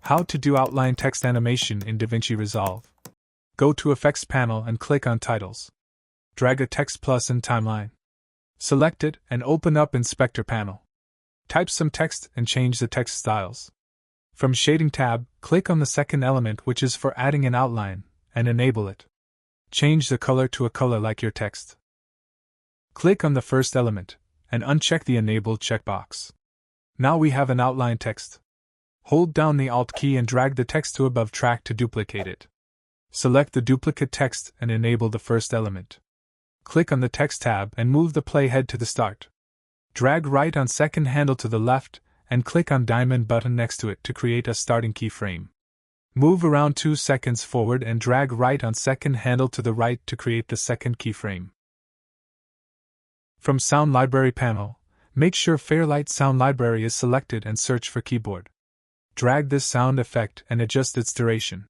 How to do outline text animation in DaVinci Resolve. Go to Effects panel and click on Titles. Drag a text plus in timeline. Select it and open up Inspector panel. Type some text and change the text styles. From Shading tab, click on the second element, which is for adding an outline, and enable it. Change the color to a color like your text. Click on the first element, and uncheck the Enable checkbox. Now we have an outline text. Hold down the Alt key and drag the text to above track to duplicate it. Select the duplicate text and enable the first element. Click on the Text tab and move the playhead to the start. Drag right on second handle to the left, and click on diamond button next to it to create a starting keyframe. Move around 2 seconds forward and drag right on second handle to the right to create the second keyframe. From Sound Library panel, make sure Fairlight Sound Library is selected and search for keyboard. Drag this sound effect and adjust its duration.